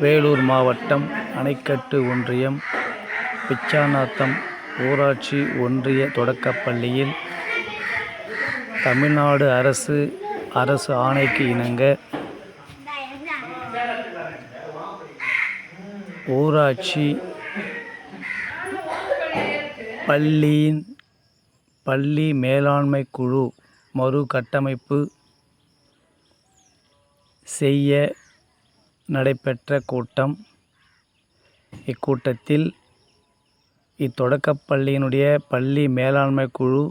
வேலூர் மாவட்டம் அணைக்கட்டு ஒன்றியம் பிச்சாநத்தம் ஊராட்சி ஒன்றிய தொடக்கப்பள்ளியில் தமிழ்நாடு அரசு ஆணைக்கு இணங்க ஊராட்சி பள்ளி மேலாண்மை குழு மறுகட்டமைப்பு செய்ய நடைபெற்ற கூட்டம். இக்கூட்டத்தில் இத்தொடக்கப்பள்ளியினுடைய பள்ளி மேலாண்மை குழு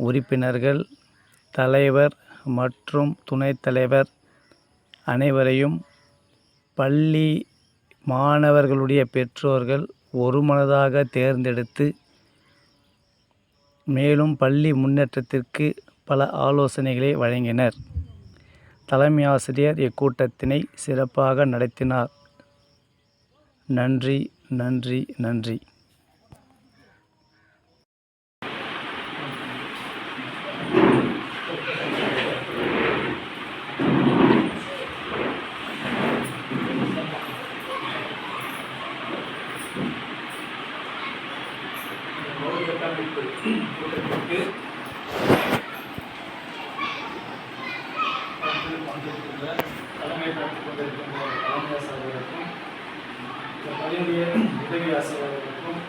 உறுப்பினர்கள், தலைவர் மற்றும் துணைத் தலைவர் அனைவரையும் பள்ளி மாணவர்களுடைய பெற்றோர்கள் ஒருமனதாக தேர்ந்தெடுத்து மேலும் பள்ளி முன்னேற்றத்திற்கு பல ஆலோசனைகளை வழங்கினர். தலைமை ஆசிரியர் இக்கூட்டத்தினை சிறப்பாக நடத்தினார். நன்றி நன்றி நன்றி. தலைமை பார்த்துக் கொண்டிருக்கின்ற தலைமை ஆசிரியர்களுக்கும் பள்ளியுடைய உதவி ஆசிரியர்களுக்கும்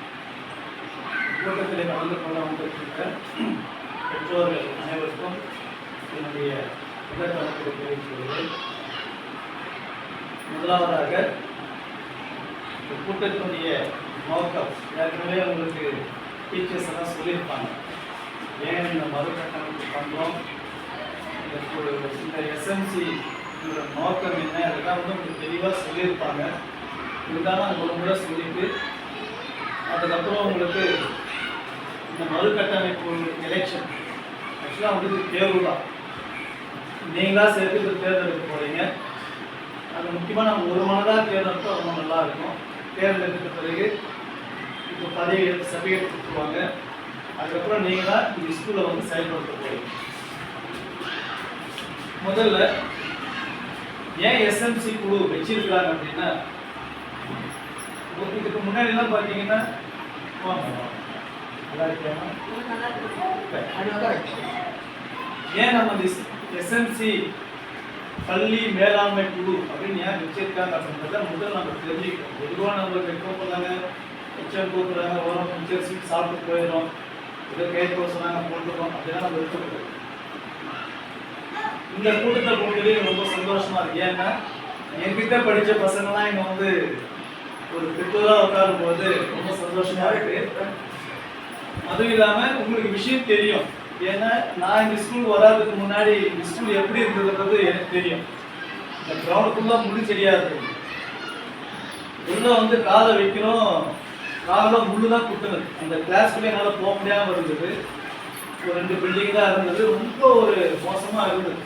கூட்டத்தில் கலந்து கொள்ள வந்திருக்கின்ற பெற்றோர்கள் அனைவருக்கும் என்னுடைய முதற்கணக்கு தெரிவித்துள்ளது. முதலாவதாக இந்த கூட்டத்தினுடைய நோக்கம் ஏற்கனவே உங்களுக்கு டீச்சர்ஸ் எல்லாம் சொல்லியிருப்பாங்க. ஏன் இந்த மறுகட்டமைப்பு பண்ணுறோம், இந்த எஸ்எம்சி நோக்கம் என்ன, அதெல்லாம் வந்து உங்களுக்கு தெளிவாக சொல்லியிருப்பாங்க. இருந்தாலும் அது ஒரு முறை சொல்லிட்டு அதுக்கப்புறம் உங்களுக்கு இந்த மறுகட்டமைப்பு எலெக்ஷன் ஆக்சுவலாக வந்து இது தேர்வு தான். நீங்களாக சேர்த்து இது தேர்ந்தெடுக்க போகிறீங்க. அது முக்கியமாக நம்ம ஒரு மனதாக தேர்ந்தெடுத்தால் ரொம்ப நல்லா இருக்கும். தேர்ந்தெடுத்த பிறகு இப்போ பதவி சர்டிஃபிகேட் கொடுத்துருவாங்க. அதுக்கப்புறம் நீங்கள் தான் இந்த ஸ்கூலில் வந்து செயல்படுத்த போகிறீங்க. முதல்ல ஏன் எஸ்எம்சி குழு வச்சிருக்கிறாங்க அப்படின்னா, இதுக்கு முன்னாடிலாம் பார்த்தீங்கன்னா ஏன் நம்ம எஸ்எம்சி பள்ளி மேலாண்மை குழு அப்படின்னு ஏன் வச்சிருக்காங்க அப்படின்றத முதல்ல நம்ம தெரிஞ்சுக்கணும். பொதுவாக நம்மளுக்கு எப்போ போகிறாங்க, எச்சம் கொடுக்குறாங்க, ஓரம் மிச்சர் சீட் சாப்பிட்டு போயிடும், இதை கேட்க சொன்னாங்க போட்டுருக்கோம் அப்படின்னா நம்ம இருக்கக்கூடாது. இந்த கூட்டத்தை பொறுத்தவரை ரொம்ப சந்தோஷமா இருக்கு. ஏன்னா என்கிட்ட படித்த பசங்கள்லாம் இங்கே வந்து ஒரு பெற்றோராக உட்காரும் போது ரொம்ப சந்தோஷமா இருக்கு. அதுவும் இல்லாமல் உங்களுக்கு விஷயம் தெரியும். ஏன்னா நான் இந்த ஸ்கூல் வராதுக்கு முன்னாடி இந்த ஸ்கூல் எப்படி இருந்ததுன்றது எனக்கு தெரியும். இந்த கிரவுண்டுக்குள்ள முள்ளு செடியா இருக்கு. உள்ள வந்து காலை வைக்கிறோம், காலில் முள்ளு தான் குத்துனது. அந்த கிளாஸ்க்குள்ளே என்னால் போக முடியாமல் இருந்தது. ஒரு 2 பில்டிங் தான் இருந்தது. ரொம்ப ஒரு மோசமாக இருந்தது.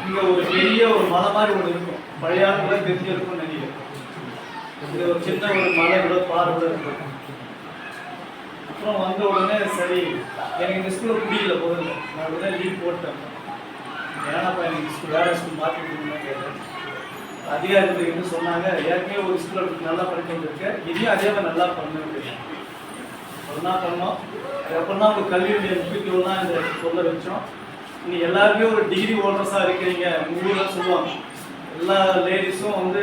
இங்கே ஒரு பெரிய ஒரு மலை மாதிரி ஒன்று இருக்கும். பழைய ஆளுங்களாம் தெரிஞ்சிருக்கும்னு நினைக்கிறேன். இது ஒரு சின்ன ஒரு மலை கூட பாறை கூட இருக்கும். அப்புறம் வந்த உடனே சரி எனக்கு இந்த ஸ்கூலில் பிடிக்கல போதில்லை, நான் உடனே லீவ் போட்டேன். ஏன்னாப்பா எனக்கு ஸ்கூல் வேறு ஸ்கூல் மாற்றிட்டு கேட்டேன். அதிகாரிகள் என்ன சொன்னாங்க, ஏற்கனவே ஒரு ஸ்கூலில் நல்லா படிச்சுட்டு இருக்கேன், இதையும் அதே மாதிரி நல்லா பண்ணணும் ஒன்றா பண்ணோம். அதுக்கப்புறம் தான் உங்களுக்கு கல்வியுடைய முக்கியத்துவம்லாம் இந்த சொல்ல வச்சோம். நீங்கள் எல்லாருமே ஒரு டிகிரி ஹோல்டர்ஸாக இருக்கிறீங்க. ஊரில் சொல்லுவாங்க எல்லா லேடிஸும் வந்து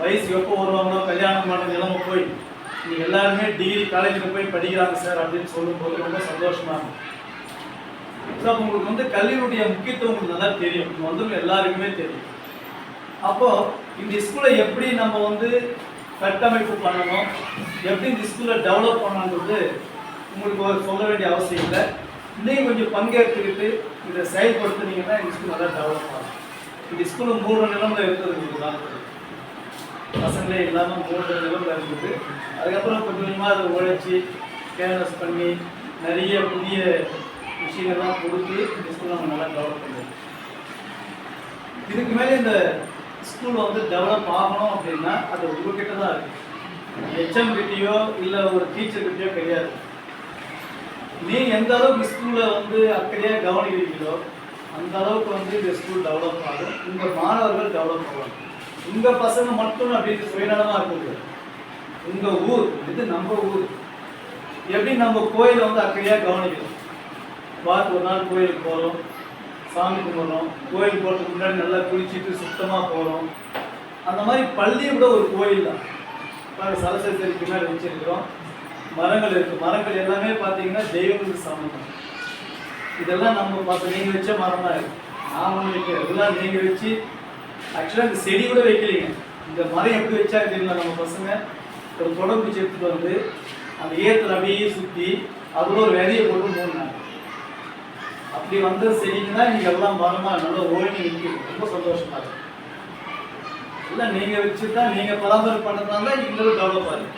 வயசு எப்போ வருவாங்களோ கல்யாணம் பண்ணுற நிலைமை போய் நீங்கள் எல்லாருமே டிகிரி காலேஜில் போய் படிக்கிறாங்க சார் அப்படின்னு சொல்லும்போது ரொம்ப சந்தோஷமாக இருக்கும். ஸோ அப்போ உங்களுக்கு வந்து கல்வியுடைய முக்கியத்துவம் உங்களுக்கு நல்லா தெரியும். வந்து எல்லாருக்குமே தெரியும். அப்போது இந்த ஸ்கூலை எப்படி நம்ம வந்து கட்டமைப்பு பண்ணணும், எப்படி இந்த ஸ்கூலை டெவலப் பண்ணணுன்றது உங்களுக்கு ஒரு சொல்ல வேண்டிய அவசியம் இல்லை. இன்னும் கொஞ்சம் பங்கேற்றுக்கிட்டு இதை செயல்படுத்துனீங்கன்னா இந்த ஸ்கூல் நல்லா டெவலப் ஆகும். இந்த ஸ்கூலு 3 நிலமில் இருந்தது. உங்களுக்கு தான் பசங்களே இல்லாமல் 3 நிலமில் இருந்தது. அதுக்கப்புறம் கொஞ்சம் கொஞ்சமாக அதை உழைச்சி கேர்லஸ் பண்ணி நிறைய புதிய விஷயங்கள்லாம் கொடுத்து இந்த ஸ்கூல் நம்ம நல்லா டெவலப் பண்ணுவோம். இதுக்கு மேலே இந்த ஸ்கூல் வந்து டெவலப் ஆகணும் அப்படின்னா அது உங்ககிட்ட தான் இருக்குது. ஹெச்எம் கிட்டேயோ இல்லை ஒரு டீச்சர் கிட்டேயோ கிடையாது. நீங்கள் எந்த அளவுக்கு ஸ்கூலில் வந்து அக்கறையாக கவனிக்கிறீங்களோ அந்த அளவுக்கு வந்து இந்த ஸ்கூல் டெவலப் ஆகும். இந்த மாணவர்கள் டெவலப் ஆகும். உங்க பசங்க மட்டும் அப்படின்னு சுயநலமா இருக்குது. உங்க ஊர் இது நம்ம ஊர். எப்படி நம்ம கோயிலை வந்து அக்கறையா கவனிக்கணும். வாரத்துக்கு ஒரு நாள் கோயிலுக்கு போகிறோம், சாமி கும்பிட்றோம், கோயில் போகிறதுக்கு முன்னாடி நல்லா குளிச்சுட்டு சுத்தமாக போகிறோம். அந்த மாதிரி பள்ளியை கூட ஒரு கோயில் தான். சரஸ்வதி பின்னாடி வச்சிருக்கிறோம், மரங்கள் இருக்குது. மரங்கள் எல்லாமே பார்த்தீங்கன்னா தெய்வங்களுக்கு சமம். இதெல்லாம் நம்ம பார்த்து நீங்கள் வச்ச மரம் தான் இருக்குது. நான் ஒன்று வைக்கிறேன், இதெல்லாம் நீங்கள் வச்சு ஆக்சுவலாக இந்த செடி கூட வைக்கலீங்க. இந்த மரம் எப்படி வச்சா தெரியல. நம்ம பசங்க ஒரு தொடர்பு எடுத்துட்டு வந்து அந்த ஈரத்தில் அப்படியே சுற்றி அதோட ஒரு விதையை போட்டு மூடினாங்க. அப்படி வந்த செடிங்கன்னா நீங்கள் எல்லாம் மரமாக நல்லா ஓய்வு நிற்கும். ரொம்ப சந்தோஷமா இருக்கு. இல்லை நீங்கள் வச்சு தான் நீங்கள் பராமரிப்பு பண்ணதுனால தான் இன்னொரு டெவலப் ஆகுது.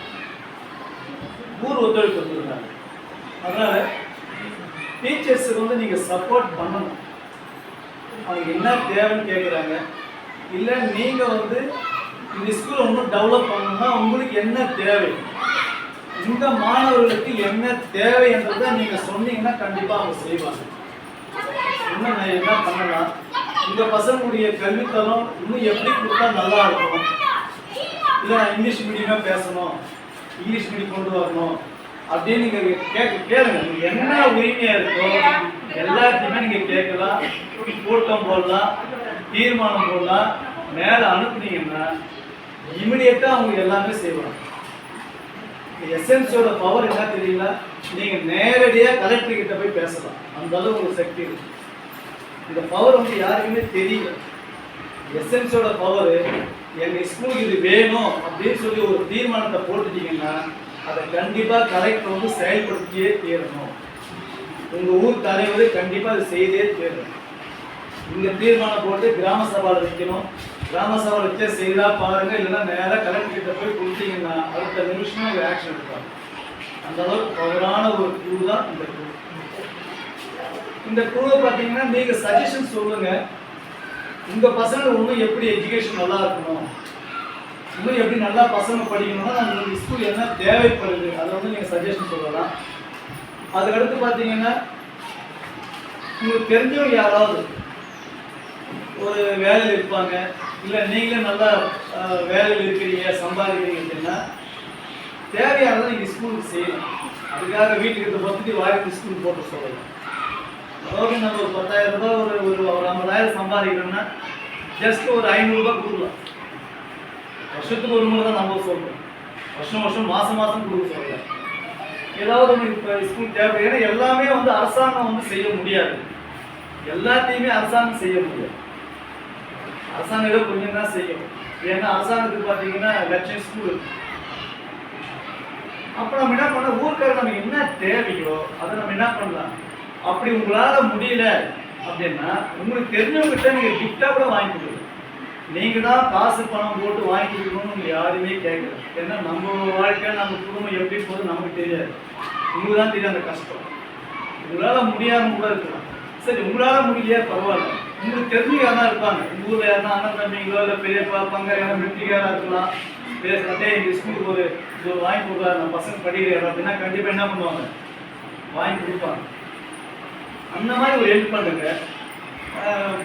ஊர் ஒத்துழைப்பு கொடுத்துருக்காங்க. அதனால டீச்சர்ஸுக்கு வந்து நீங்கள் சப்போர்ட் பண்ணணும். அவங்க என்ன தேவைன்னு கேட்குறாங்க. இல்லை நீங்கள் வந்து இந்த ஸ்கூலை இன்னும் டெவலப் பண்ணணும்னா உங்களுக்கு என்ன தேவை, இந்த மாணவர்களுக்கு என்ன தேவை என்றதை நீங்கள் சொன்னீங்கன்னா கண்டிப்பாக அவங்க செய்வாங்க. இன்னும் நான் என்ன பண்ணலாம், இந்த பசங்களுடைய கல்வித்தரம் இன்னும் எப்படி கொடுத்தா நல்லா இருக்கும். இல்லை நான் இங்கிலீஷ் மீடியமாக பேசணும், இங்கிலீஷ் மீடியம் கொண்டு வரணும் அப்படின்னு நீங்கள் கேளுங்க. நீங்கள் என்ன உரிமையாக இருக்கோ எல்லாத்தையுமே நீங்கள் கேட்கலாம். கூட்டம் போடலாம், தீர்மானம் போடலாம். மேலே அனுப்புனீங்கன்னா இமிடியேட்டாக அவங்க எல்லாமே செய்வாங்க. எஸ்எம்சியோட பவர் என்ன தெரியல, நீங்கள் நேரடியாக கலெக்டர் கிட்ட போய் பேசலாம். அந்த அளவு ஒரு சக்தி இருக்கு. இந்த பவர் வந்து யாருக்குமே தெரியல. எஸ்எம்சியோட பவர் எங்கள் ஸ்கூலுக்கு இது வேணும் அப்படின்னு சொல்லி ஒரு தீர்மானத்தை போட்டுட்டீங்கன்னா அதை கண்டிப்பாக கலெக்டர் வந்து செயல்படுத்தியே தீரணும். உங்கள் ஊர் தலைவர் கண்டிப்பாக அதை செய்தே தீரணும். இங்கே தீர்மானம் போட்டு கிராம சபாவில் வைக்கணும். கிராம சபாவில் வச்சே செய்தா பாருங்க, இல்லைன்னா நேராக கலெக்டர் கிட்ட போய் கொடுத்தீங்கன்னா அடுத்த நிமிஷமே ஒரு ஆக்ஷன் எடுப்பாங்க. அந்த அளவுக்கு பவரான ஒரு குழு தான் இந்த குழு. இந்த குழுவை பார்த்தீங்கன்னா நீங்கள் சஜஷன் சொல்லுங்க. உங்கள் பசங்க இன்னும் எப்படி எஜுகேஷன் நல்லா இருக்கணும், இன்னும் எப்படி நல்லா பசங்க படிக்கணும்னா நம்ம ஸ்கூல் என்ன தேவைப்படுது அதை வந்து நீங்கள் சஜஷன் சொல்லலாம். அதுக்கடுத்து பார்த்தீங்கன்னா உங்களுக்கு தெரிஞ்சவங்க யாராவது ஒரு வேலையில் இருப்பாங்க, இல்லை நீங்களே நல்லா வேலையில் இருக்கிறீங்க, சம்பாதிக்கிறீங்கன்னா தேவையானதை நீங்கள் ஸ்கூலுக்கு செய்யலாம். அதுக்காக வீட்டுக்கு இருக்க பற்றி வாய்ப்பு ஸ்கூல் போட்டு சொல்லலாம். அதாவது நம்ம ஒரு 10,000 ரூபாய் ஒரு 50,000 சம்பாதிக்கிறோம்னா ஜஸ்ட் ஒரு 500 ரூபாய் கொடுக்கலாம். வருஷத்துக்கு ஒரு முறை தான் நம்ம சொல்கிறோம், வருஷம் வருஷம் மாதம் மாதம் கொடுக்க சொல்லலாம். ஏதாவது இப்போ ஸ்கூல் தேவை. ஏன்னா எல்லாமே வந்து அரசாங்கம் வந்து செய்ய முடியாது, எல்லாத்தையுமே அரசாங்கம் செய்ய முடியாது. அரசாங்கம் கொஞ்சம் தான் செய்யும். ஏன்னா அரசாங்கத்துக்கு பார்த்தீங்கன்னா லட்சம் ஸ்கூல் இருக்கு. அப்போ நம்ம என்ன பண்ண, ஊருக்கார நம்ம என்ன தேவையோ அதை நம்ம என்ன பண்ணலாம். அப்படி உங்களால் முடியல அப்படின்னா உங்களுக்கு தெரிஞ்சவங்ககிட்ட நீங்கள் கிஃப்டாக கூட வாங்கி கொடுங்க. நீங்கள் தான் காசு பணம் போட்டு வாங்கி கொடுக்கணும்னு யாருமே கேட்கல. ஏன்னா நம்ம வாழ்க்கை நம்ம குடும்பம் எப்படி போகுது நமக்கு தெரியாது. உங்களுக்கு தான் தெரியும் அந்த கஷ்டம். உங்களால் முடியாமல் கூட இருக்கலாம். சரி, உங்களால் முடியலையா பரவாயில்ல, உங்களுக்கு தெரிஞ்சு யாரா இருப்பாங்க. உங்கள் ஊரில் யாருன்னா அண்ணன் தம்பிங்களோ இல்லை பெரியப்பா பங்காளியான மில்ட்ரிக்காராக இருக்கலாம். பேசுகிறதே எங்கள் ஸ்கூலுக்கு ஒரு வாங்கி கொடுக்குறாரு, நம்ம பசங்க படிக்கிறாரு அப்படின்னா கண்டிப்பாக என்ன பண்ணுவாங்க, வாங்கி கொடுப்பாங்க. அந்த மாதிரி ஒரு ஹெல்ப் பண்ணுங்க.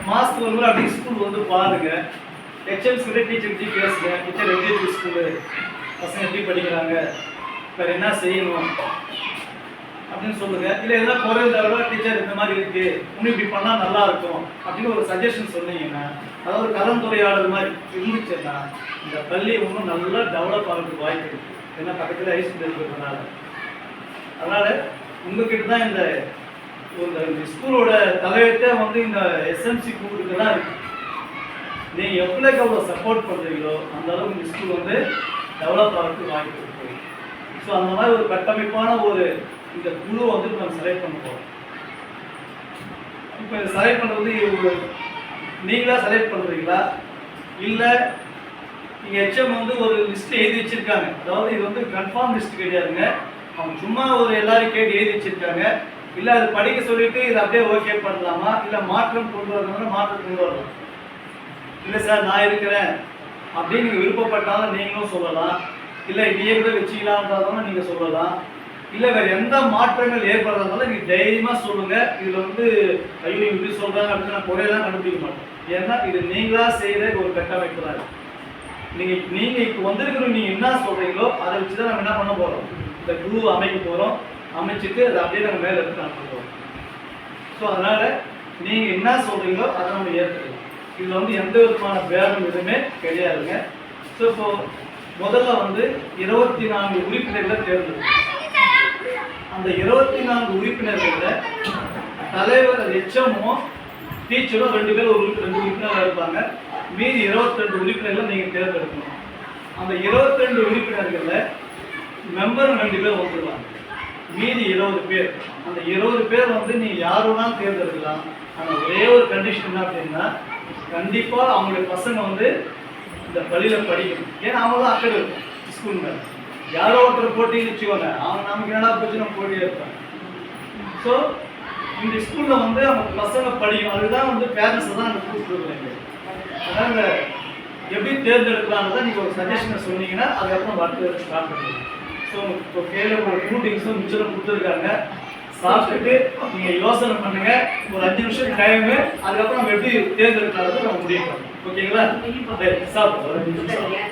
மாதத்துக்கு ஒரு முறை அப்படி ஸ்கூல் வந்து பாருங்க. ஹெச்எம்ஸ் கிட்ட டீச்சர்கிட்ட பேசுங்க. டீச்சர் எப்படி இருக்கு ஸ்கூலு, பசங்க எப்படி படிக்கிறாங்க, வேறு என்ன செய்யணும் அப்படின்னு சொல்லுங்க. இல்லை எதனா குறைந்தளவு டீச்சர் இந்த மாதிரி இருக்கு, இன்னும் இப்படி பண்ணால் நல்லா இருக்கும் அப்படின்னு ஒரு சஜஷன் சொன்னீங்கன்னா, அதாவது கலந்துரையாடல் மாதிரி இருந்துச்சுன்னா இந்த பள்ளி இன்னும் நல்லா டெவலப் ஆகிறதுக்கு வாய்ப்பு இருக்கு. ஏன்னா பக்கத்தில் ஹைஸ்கூல் இருக்கிறதுனால. அதனால உங்ககிட்ட தான் இந்த ஸ்கூலோட தலையத்தை வந்து இந்த எஸ்எம்சி கூட்டுக்கு தான் இருக்கு. நீங்கள் எவ்வளோக்கு எவ்வளோ சப்போர்ட் பண்ணுறீங்களோ அந்த அளவுக்கு இந்த ஸ்கூல் வந்து டெவலப் ஆகிறதுக்கு வாய்ப்பு இருக்கு. ஸோ அந்த மாதிரி ஒரு கட்டமைப்பான ஒரு இந்த குழு வந்து நம்ம செலக்ட் பண்ண போகிறோம். இப்போ செலக்ட் பண்ணுறது நீங்களா செலக்ட் பண்ணுறீங்களா, இல்லை நீங்கள் ஹெச்எம் வந்து ஒரு லிஸ்ட்டு எழுதி வச்சுருக்காங்க. அதாவது இது வந்து கன்ஃபார்ம் லிஸ்ட் கிடையாதுங்க, அவங்க சும்மா ஒரு எல்லாரும் கேட்டு எழுதி வச்சுருக்காங்க. இல்லை அது படிக்க சொல்லிட்டு இதை அப்படியே ஓகே பண்ணலாமா, இல்லை மாற்றம் கொண்டு வரணும்னா மாற்றம் கொண்டு வரலாம். இல்லை சார் நான் இருக்கிறேன் அப்படின்னு நீங்கள் விருப்பப்பட்டாலும் நீங்களும் சொல்லலாம். இல்லை இதையே கூட வச்சுக்கலான்றதாலும் நீங்கள் சொல்லலாம். இல்லை வேறு எந்த மாற்றங்கள் ஏற்படுறதுனால நீங்கள் தைரியமாக சொல்லுங்கள். இதில் வந்து ஐயோ இப்படி சொல்கிறாங்க அப்படின்னு நான் குறையெல்லாம் கண்டுபிடிக்க மாட்டேன். ஏன்னா இது நீங்களாக செய்கிற ஒரு கட்டமைப்பு தான். நீங்க இப்போ வந்திருக்கிற நீங்க என்ன சொல்றீங்களோ அதை வச்சு தான் நம்ம என்ன பண்ண போறோம், இந்த குழு அமைக்க போறோம். அமைச்சிட்டு அதை அப்படியே நம்ம மேல எடுத்து அனுப்ப போறோம். ஸோ அதனால நீங்க என்ன சொல்றீங்களோ அதை நம்ம ஏற்றுக்கலாம். இதுல வந்து எந்த விதமான பேரம் எதுவுமே கிடையாதுங்க. ஸோ இப்போ முதல்ல வந்து 24 உறுப்பினர்களை தேர்ந்தெடுக்கும். அந்த 24 உறுப்பினர்களில் தலைவர் எச்எம்மும் டீச்சரும் 2 பேர் 2 உறுப்பினர்கள் இருப்பாங்க. மீதி 22 உறுப்பினர்களை நீங்கள் தேர்ந்தெடுக்கணும். அந்த 22 உறுப்பினர்களில் மெம்பர் 2 பேர் வந்துடுவாங்க. மீதி 20 பேர். அந்த 20 பேர் வந்து நீங்கள் யாருனாலும் தேர்ந்தெடுக்கலாம். ஆனால் ஒரே ஒரு கண்டிஷன் என்ன அப்படின்னா, கண்டிப்பாக அவங்களுடைய பசங்க வந்து இந்த பள்ளியில் படிக்கணும். ஏன்னா அவங்க தான் அக்கறை இருக்கும் ஸ்கூல் மேலே. யாரோ ஒருத்தர் போட்டின்னு வச்சுக்கோங்க, அவங்க நமக்கு என்னடா போச்சு நம்ம போட்டியே இருப்பாங்க. ஸோ இந்த ஸ்கூலில் வந்து அவங்க பசங்க படிக்கணும். அதுதான் வந்து பேரண்ட்ஸை தான் நம்ம கூப்பிட்டுருக்கோம். அதனால் எப்படி தேர்ந்தெடுக்கலான்னு நீங்கள் ஒரு சஜஷனை சொன்னீங்கன்னா அதுக்கப்புறம் அடுத்த ஸ்டார்ட் பண்ணுவோம். ஸோ இப்போ கையில் ஒரு 2 திங்ஸும் மிச்சம் கொடுத்துருக்காங்க. சாப்பிட்டுட்டு நீங்கள் யோசனை பண்ணுங்க. ஒரு 5 நிமிஷம் டைமு. அதுக்கப்புறம் நம்ம எப்படி தேர்ந்தெடுக்கிறது நம்ம முடிவு பண்ணணும். ஓகேங்களா? சாப்பிடுவோம்.